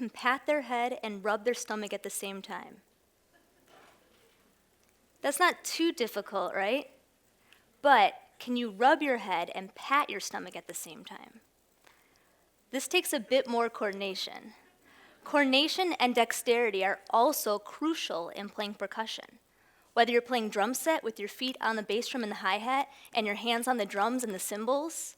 can pat their head and rub their stomach at the same time. That's not too difficult, right? But can you rub your head and pat your stomach at the same time? This takes a bit more coordination. Coordination and dexterity are also crucial in playing percussion. Whether you're playing drum set with your feet on the bass drum and the hi-hat and your hands on the drums and the cymbals,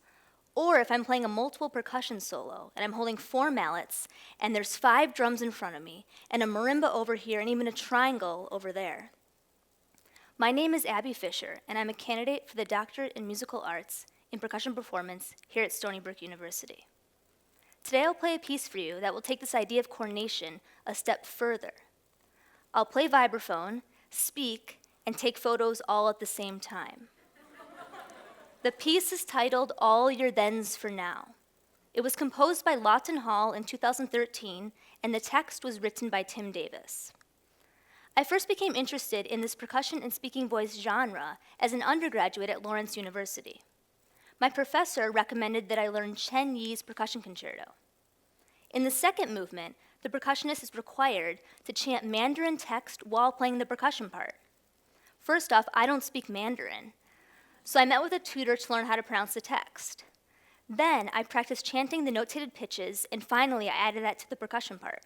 or if I'm playing a multiple percussion solo and I'm holding 4 mallets and there's 5 drums in front of me and a marimba over here and even a triangle over there. My name is Abby Fisher, and I'm a candidate for the Doctorate in Musical Arts in Percussion Performance here at Stony Brook University. Today I'll play a piece for you that will take this idea of coordination a step further. I'll play vibraphone, speak, and take photos all at the same time. The piece is titled All Your Thens for Now. It was composed by Lawton Hall in 2013, and the text was written by Tim Davis. I first became interested in this percussion and speaking voice genre as an undergraduate at Lawrence University. My professor recommended that I learn Chen Yi's percussion concerto. In the second movement, the percussionist is required to chant Mandarin text while playing the percussion part. First off, I don't speak Mandarin, so I met with a tutor to learn how to pronounce the text. Then I practiced chanting the notated pitches, and finally I added that to the percussion part.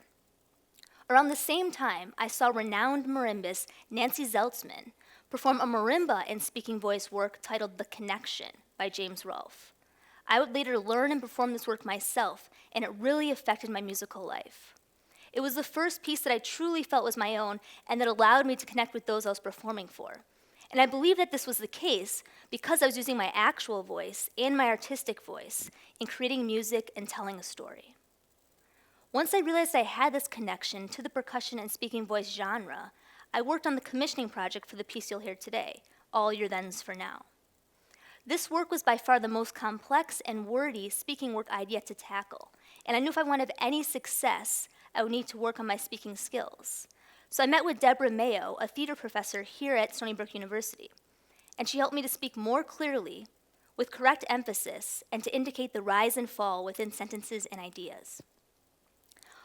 Around the same time, I saw renowned marimbist Nancy Zeltzman perform a marimba and speaking voice work titled The Connection by James Rolfe. I would later learn and perform this work myself, and it really affected my musical life. It was the first piece that I truly felt was my own and that allowed me to connect with those I was performing for. And I believe that this was the case because I was using my actual voice and my artistic voice in creating music and telling a story. Once I realized I had this connection to the percussion and speaking voice genre, I worked on the commissioning project for the piece you'll hear today, All Your Thens for Now. This work was by far the most complex and wordy speaking work I'd yet to tackle, and I knew if I wanted any success, I would need to work on my speaking skills. So I met with Deborah Mayo, a theater professor here at Stony Brook University, and she helped me to speak more clearly, with correct emphasis, and to indicate the rise and fall within sentences and ideas.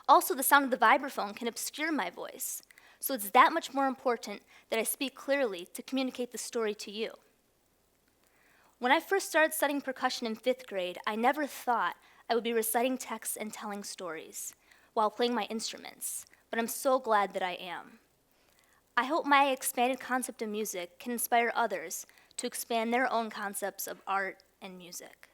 Also, the sound of the vibraphone can obscure my voice, so it's that much more important that I speak clearly to communicate the story to you. When I first started studying percussion in 5th grade, I never thought I would be reciting texts and telling stories while playing my instruments, but I'm so glad that I am. I hope my expanded concept of music can inspire others to expand their own concepts of art and music.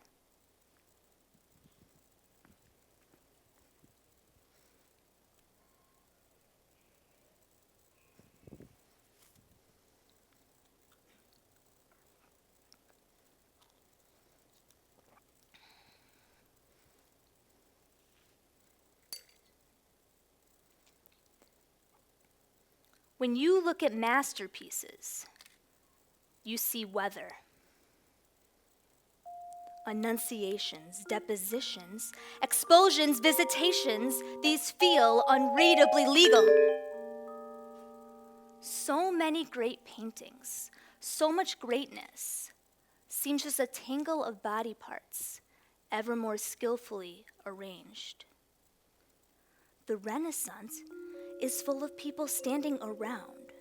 When you look at masterpieces, you see weather, enunciations, depositions, expulsions, visitations. These feel unreadably legal. So many great paintings, so much greatness, seems just a tangle of body parts, ever more skillfully arranged. The Renaissance is full of people standing around.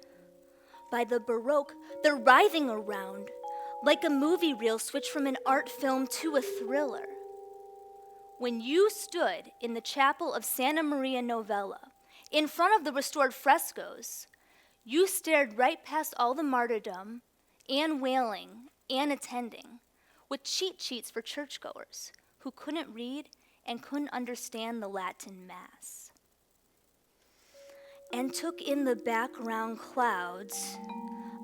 By the Baroque, they're writhing around, like a movie reel switched from an art film to a thriller. When you stood in the chapel of Santa Maria Novella, in front of the restored frescoes, you stared right past all the martyrdom and wailing and attending, with cheat sheets for churchgoers who couldn't read and couldn't understand the Latin Mass. And took in the background clouds,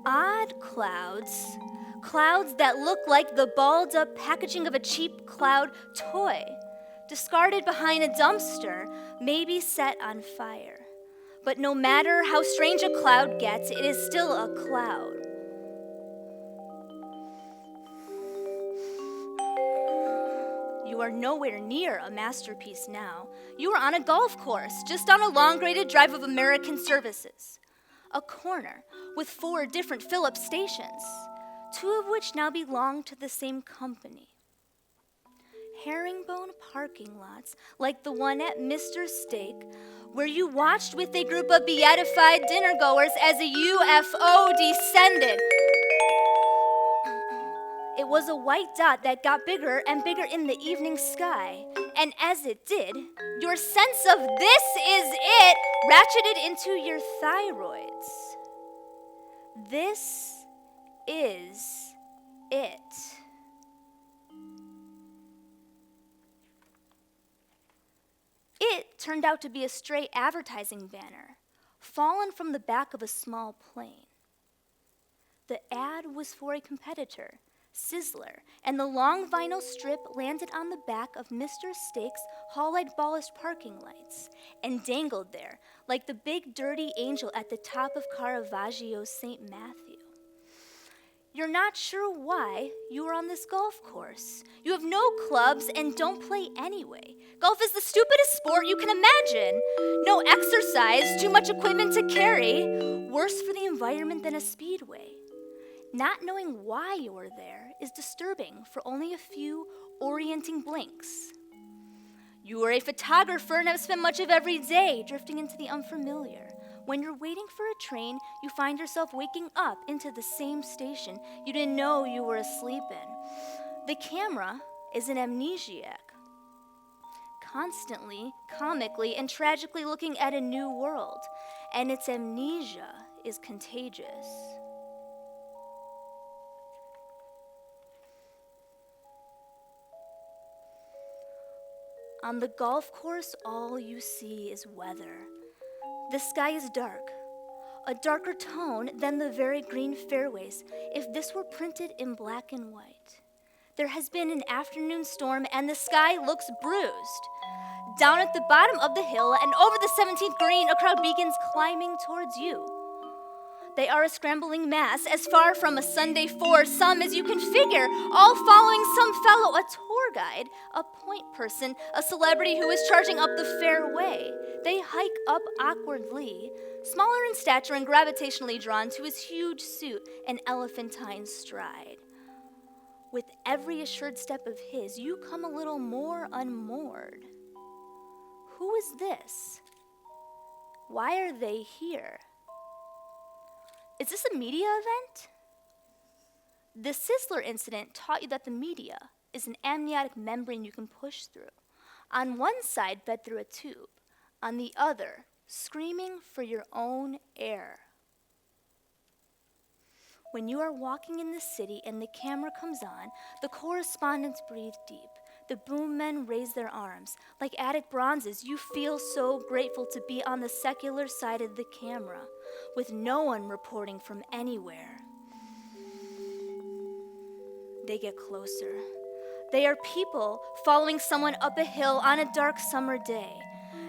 odd clouds, clouds that look like the balled up packaging of a cheap cloud toy, discarded behind a dumpster, maybe set on fire. But no matter how strange a cloud gets, it is still a cloud. You are nowhere near a masterpiece now. You are on a golf course, just on a long-graded drive of American Services. A corner with 4 different Phillips stations, 2 of which now belong to the same company. herringbone parking lots like the one at Mr. Steak, where you watched with a group of beatified dinner-goers as a UFO descended. It was a white dot that got bigger and bigger in the evening sky, and as it did, your sense of this is it ratcheted into your thyroids. This is it. It turned out to be a stray advertising banner, fallen from the back of a small plane. The ad was for a competitor, Sizzler, and the long vinyl strip landed on the back of Mr. Steak's hall-eyed ballashed parking lights and dangled there like the big dirty angel at the top of Caravaggio's St. Matthew. You're not sure why you are on this golf course. You have no clubs and don't play anyway. Golf is the stupidest sport you can imagine. No exercise, too much equipment to carry. Worse for the environment than a speedway. Not knowing why you're there is disturbing for only a few orienting blinks. You are a photographer and have spent much of every day drifting into the unfamiliar. When you're waiting for a train, you find yourself waking up into the same station you didn't know you were asleep in. The camera is an amnesiac, constantly, comically, and tragically looking at a new world, and its amnesia is contagious. On the golf course, all you see is weather. The sky is dark, a darker tone than the very green fairways if this were printed in black and white. There has been an afternoon storm and the sky looks bruised. Down at the bottom of the hill and over the 17th green, a crowd begins climbing towards you. They are a scrambling mass, as far from a Sunday foursome as you can figure, all following some fellow, a tour guide, a point person, a celebrity who is charging up the fairway. They hike up awkwardly, smaller in stature and gravitationally drawn to his huge suit and elephantine stride. With every assured step of his, you come a little more unmoored. Who is this? Why are they here? Is this a media event? The Sizzler incident taught you that the media is an amniotic membrane you can push through. On one side, fed through a tube. On the other, screaming for your own air. When you are walking in the city and the camera comes on, the correspondents breathe deep. The boom men raise their arms. Like Attic bronzes, you feel so grateful to be on the secular side of the camera, with no one reporting from anywhere. They get closer. They are people following someone up a hill on a dark summer day.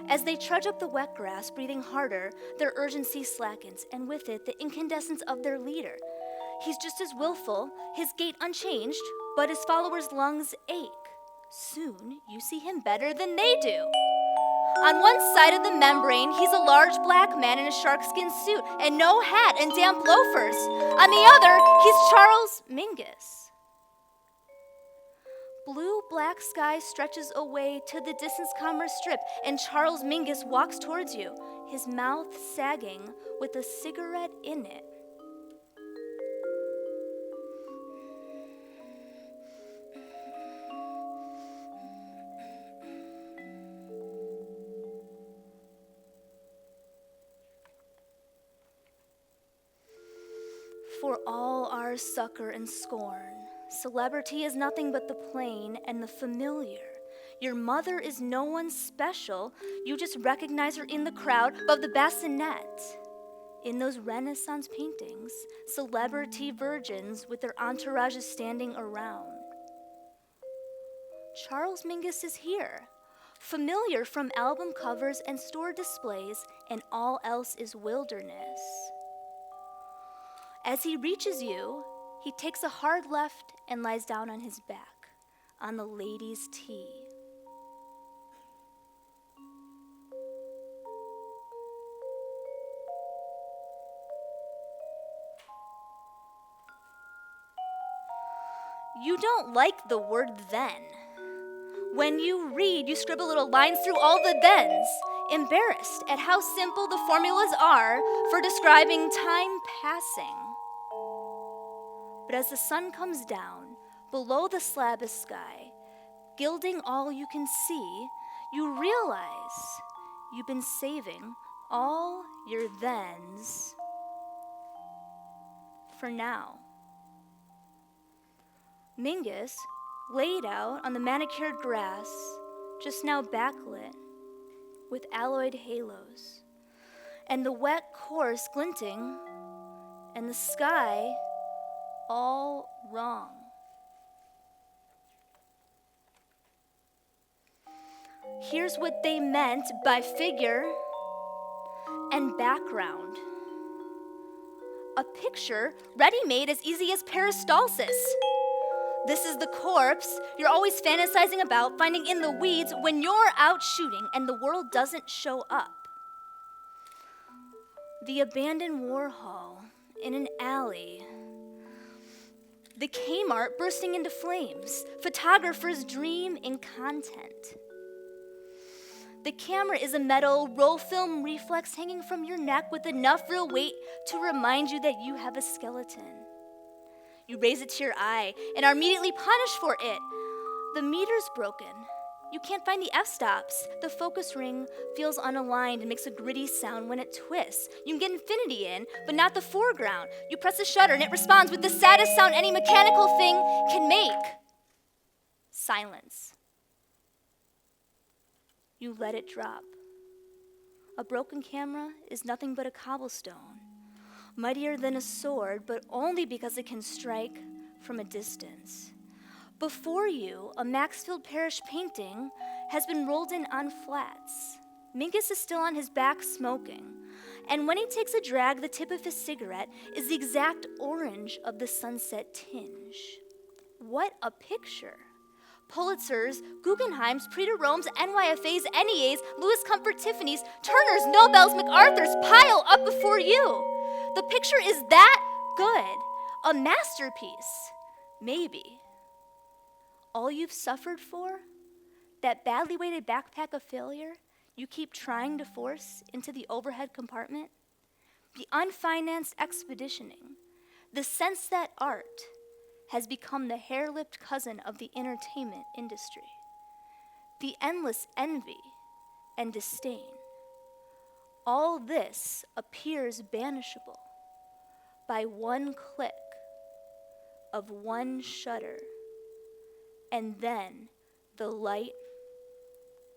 As they trudge up the wet grass, breathing harder, their urgency slackens, and with it, the incandescence of their leader. He's just as willful, his gait unchanged, but his followers' lungs ache. Soon, you see him better than they do. On one side of the membrane, he's a large black man in a sharkskin suit and no hat and damp loafers. On the other, he's Charles Mingus. Blue-black sky stretches away to the distance commerce strip, and Charles Mingus walks towards you, his mouth sagging with a cigarette in it. For all our succor and scorn, celebrity is nothing but the plain and the familiar. Your mother is no one special. You just recognize her in the crowd above the bassinet. In those Renaissance paintings, celebrity virgins with their entourages standing around. Charles Mingus is here, familiar from album covers and store displays, and all else is wilderness. As he reaches you, he takes a hard left and lies down on his back, on the ladies' tee. You don't like the word then. When you read, you scribble little lines through all the thens, embarrassed at how simple the formulas are for describing time passing. But as the sun comes down, below the slab of sky, gilding all you can see, you realize you've been saving all your thens for now. Mingus laid out on the manicured grass, just now backlit with alloyed halos, and the wet course glinting, and the sky all wrong. Here's what they meant by figure and background. A picture ready-made as easy as peristalsis. This is the corpse you're always fantasizing about finding in the weeds when you're out shooting and the world doesn't show up. The abandoned Warhol in an alley. The Kmart bursting into flames. Photographer's dream in content. The camera is a metal roll film reflex hanging from your neck with enough real weight to remind you that you have a skeleton. You raise it to your eye and are immediately punished for it. The meter's broken. You can't find the f-stops. The focus ring feels unaligned and makes a gritty sound when it twists. You can get infinity in, but not the foreground. You press a shutter and it responds with the saddest sound any mechanical thing can make. Silence. You let it drop. A broken camera is nothing but a cobblestone. Mightier than a sword, but only because it can strike from a distance. Before you, a Maxfield Parrish painting has been rolled in on flats. Mingus is still on his back smoking, and when he takes a drag, the tip of his cigarette is the exact orange of the sunset tinge. What a picture! Pulitzers, Guggenheims, Prix de Rome's, NYFA's, NEA's, Louis Comfort Tiffany's, Turner's, Nobel's, MacArthur's pile up before you. The picture is that good, a masterpiece, maybe. All you've suffered for, that badly weighted backpack of failure you keep trying to force into the overhead compartment, the unfinanced expeditioning, the sense that art has become the hair-lipped cousin of the entertainment industry, the endless envy and disdain. All this appears banishable by one click of one shutter, and then the light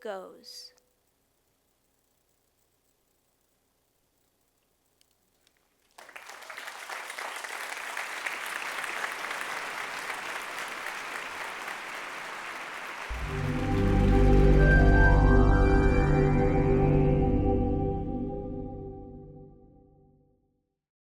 goes.